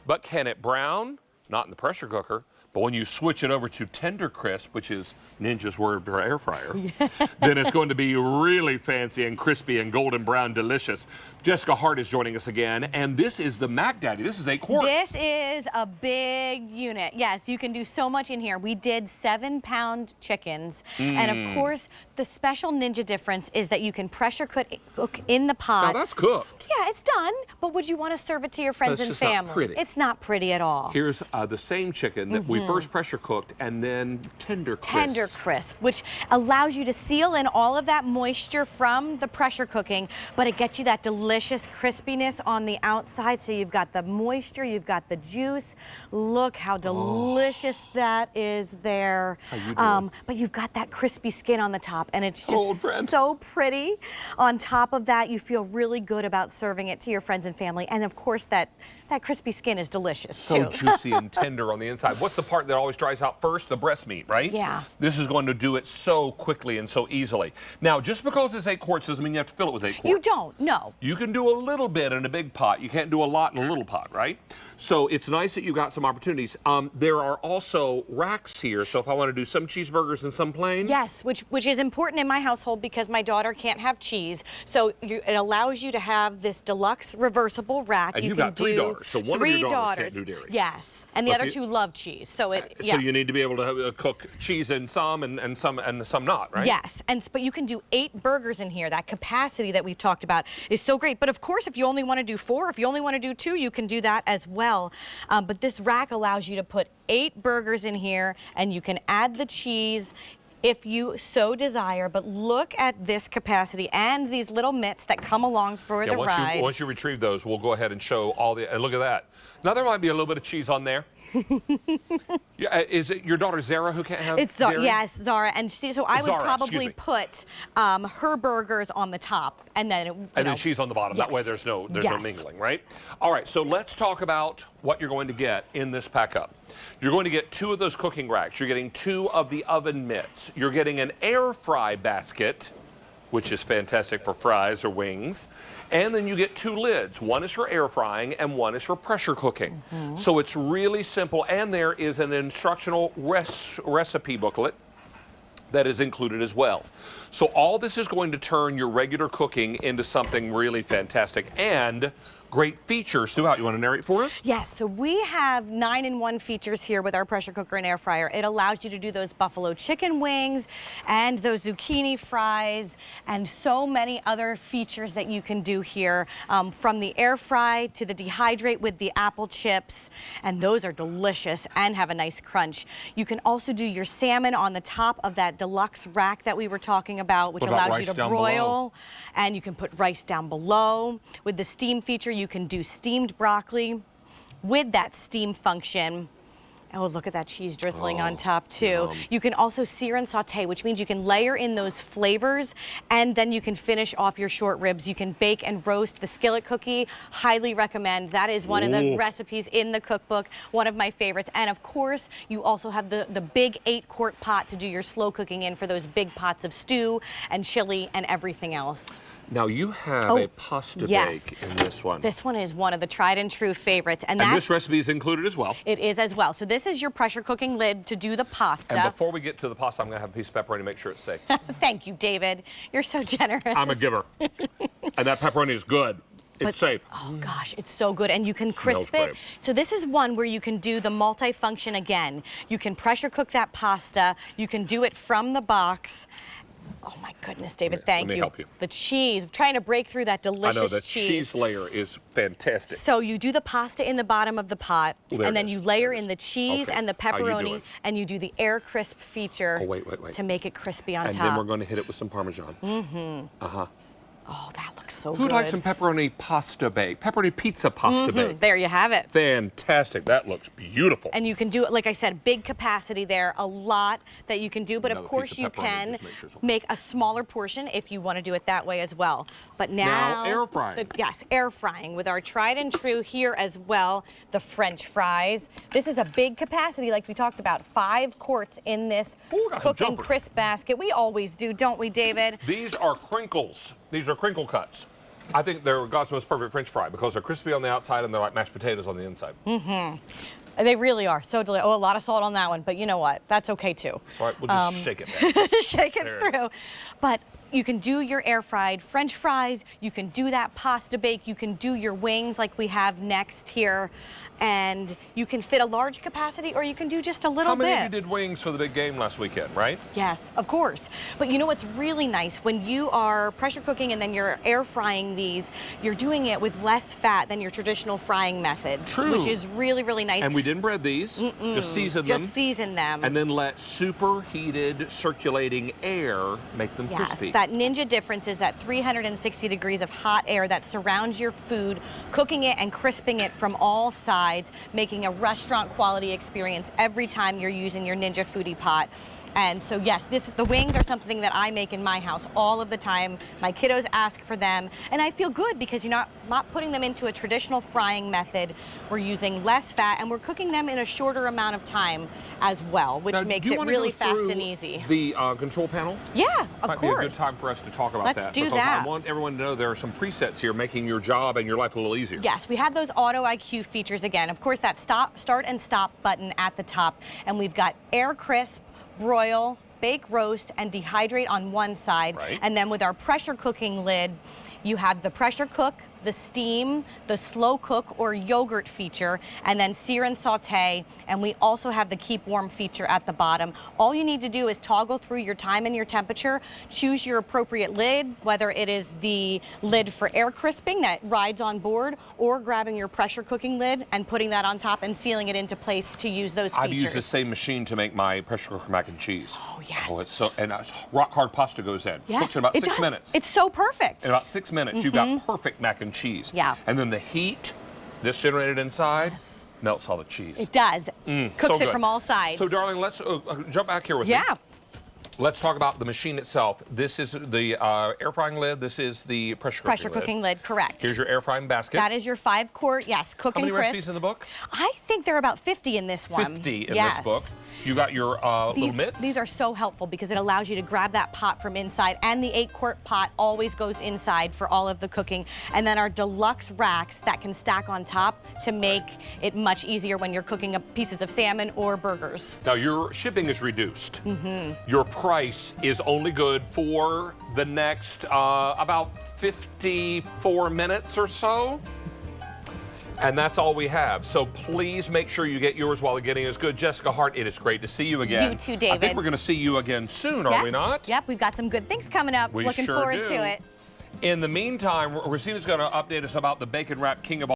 But can it brown? Not in the pressure cooker. But when you switch it over to TenderCrisp, which is Ninja's word for air fryer, then it's going to be really fancy and crispy and golden brown delicious. Jessica Hart is joining us again, and this is the Mac Daddy. This is 8 quarts. This is a big unit. Yes, you can do so much in here. We did 7-pound chickens, and of course, the special Ninja difference is that you can pressure cook in the pot. Now that's cooked. Yeah, it's done, but would you want to serve it to your friends and family? Not pretty. It's not pretty at all. Here's the same chicken that we first pressure cooked and then TenderCrisp. TenderCrisp, which allows you to seal in all of that moisture from the pressure cooking, but it gets you that delicious crispiness on the outside. So you've got the moisture, you've got the juice. Look how delicious that is there. How you doing? But you've got that crispy skin on the top, and it's just so pretty. On top of that, you feel really good about serving it to your friends and family. And of course, that crispy skin is delicious too. So juicy and tender on the inside. What's the part that always dries out first? The breast meat, right? Yeah. This is going to do it so quickly and so easily. Now, just because it's 8 quarts doesn't mean you have to fill it with 8 quarts. You don't, no. You can do a little bit in a big pot. You can't do a lot in a little pot, right? So it's nice that you got some opportunities. There are also racks here, so if I want to do some cheeseburgers and some plain. Yes, which is important in my household because my daughter can't have cheese. So it allows you to have this deluxe reversible rack. And you've got 3 daughters, so one of your daughters can't do dairy. Yes, and the other 2 love cheese. So so you need to be able to cook cheese in some and some not, right? Yes, but you can do 8 burgers in here. That capacity that we've talked about is so great. But of course, if you only want to do 4, if you only want to do 2, you can do that as well. But this rack allows you to put 8 burgers in here, and you can add the cheese if you so desire. But look at this capacity and these little mitts that come along for the ride. Once you retrieve those, we'll go ahead and show all the, and look at that. Now there might be a little bit of cheese on there. Yeah, is it your daughter Zara who can't have dairy? Yes, Zara, and so I would probably put her burgers on the top, and then then she's on the bottom. Yes. That way there's no mingling, right? All right, so let's talk about what you're going to get in this pack up. You're going to get 2 of those cooking racks. You're getting 2 of the oven mitts. You're getting an air fry basket, which is fantastic for fries or wings. And then you get 2 lids. One is for air frying and one is for pressure cooking. So it's really simple. And there is an instructional recipe booklet that is included as well. So all this is going to turn your regular cooking into something really fantastic and great features throughout. You want to narrate for us? Yes, so we have 9-in-1 features here with our pressure cooker and air fryer. It allows you to do those buffalo chicken wings and those zucchini fries and so many other features that you can do here, from the air fry to the dehydrate with the apple chips, and those are delicious and have a nice crunch. You can also do your salmon on the top of that deluxe rack that we were talking about, which allows you to broil, and you can put rice down below. With the steam feature, you can do steamed broccoli with that steam function. Oh, look at that cheese drizzling on top too. Yum. You can also sear and saute, which means you can layer in those flavors, and then you can finish off your short ribs. You can bake and roast the skillet cookie. Highly recommend. That is one of the recipes in the cookbook, one of my favorites. And of course, you also have the big 8-quart pot to do your slow cooking in for those big pots of stew and chili and everything else. Now you have a pasta bake in this one. This one is one of the tried and true favorites. And this recipe is included as well. It is as well. So this is your pressure cooking lid to do the pasta. And before we get to the pasta, I'm going to have a piece of pepperoni to make sure it's safe. Thank you, David. You're so generous. I'm a giver. And that pepperoni is good. It's safe. Oh gosh, it's so good, and you can crisp it. So this is one where you can do the multi-function again. You can pressure cook that pasta. You can do it from the box. Oh my goodness, David, thank you. Let me help you. The cheese, I'm trying to break through that delicious cheese. I know, the cheese layer is fantastic. So you do the pasta in the bottom of the pot, and then you layer in the cheese and the pepperoni, and you do the air crisp feature to make it crispy on top. And then we're going to hit it with some Parmesan. Oh, that looks so good. Who'd like some pepperoni pasta bake? Pepperoni pizza pasta bake. There you have it. Fantastic. That looks beautiful. And you can do it, like I said, big capacity there, a lot that you can do. But of course you can make a smaller portion if you want to do it that way as well. But now air frying. Yes, air frying with our tried and true here as well, the French fries. This is a big capacity like we talked about, 5 quarts in this cooking crisp basket. We always do, don't we, David? These are crinkles. These are crinkle cuts. I think they're God's most perfect French fry because they're crispy on the outside and they're like mashed potatoes on the inside. They really are so delicious. Oh, a lot of salt on that one, but you know what? That's okay too. Sorry, we'll just shake it down. Shake it There through. But you can do your air fried French fries, you can do that pasta bake, you can do your wings like we have next here, and you can fit a large capacity or you can do just a little bit. How many of you did wings for the big game last weekend, right? Yes, of course. But you know what's really nice? When you are pressure cooking and then you're air frying these, you're doing it with less fat than your traditional frying methods. True. Which is really, really nice. And we didn't bread these, just season them. Just season them. And then let superheated circulating air make them crispy. That ninja difference is that 360 degrees of hot air that surrounds your food, cooking it and crisping it from all sides, making a restaurant quality experience every time you're using your Ninja Foodi pot. And so yes, the wings are something that I make in my house all of the time. My kiddos ask for them, and I feel good because you're not putting them into a traditional frying method. We're using less fat, and we're cooking them in a shorter amount of time as well, which Now, makes do you it wanna really go fast through and easy. The control panel? Yeah, of Might course. be a good time for us to talk about Let's that. do because that. I want everyone to know there are some presets here making your job and your life a little easier. Yes, we have those auto IQ features again. Of course, that start and stop button at the top, and we've got air crisp, broil, bake, roast, and dehydrate on one side. Right. And then with our pressure cooking lid, you have the pressure cook, the steam, the slow cook or yogurt feature, and then sear and saute. And we also have the keep warm feature at the bottom. All you need to do is toggle through your time and your temperature, choose your appropriate lid, whether it is the lid for air crisping that rides on board, or grabbing your pressure cooking lid and putting that on top and sealing it into place to use those features. I've used the same machine to make my pressure cooker mac and cheese. Oh, yes. Oh, it's so, and rock hard pasta goes in. Yes, Cooks in about it 6 does. minutes. It's so perfect. In about 6 minutes, you've got perfect mac and cheese. Yeah. And then the heat that's generated inside melts all the cheese. It does. so Cooks it good. from all sides. So, darling, let's jump back here with me. Yeah. Let's talk about the machine itself. This is the air frying lid. This is the pressure Cooking lid, correct. Here's your air frying basket. That is your 5-quart, yes, cooking How many crisp. recipes in the book? I think there are about 50 in this one. 50 in yes. this book. You got your little mitts. These are so helpful because it allows you to grab that pot from inside, and the 8-quart pot always goes inside for all of the cooking. And then our deluxe racks that can stack on top to make it much easier when you're cooking up pieces of salmon or burgers. Now, your shipping is reduced. Your price is only good for the next about 54 minutes or so. And that's all we have. So please make sure you get yours while the getting is good. Jessica Hart, it is great to see you again. You too, David. I think we're going to see you again soon, are we not? Yep, we've got some good things coming up. We Looking sure forward do. to it. In the meantime, Racina's going to update us about the bacon wrap king of all.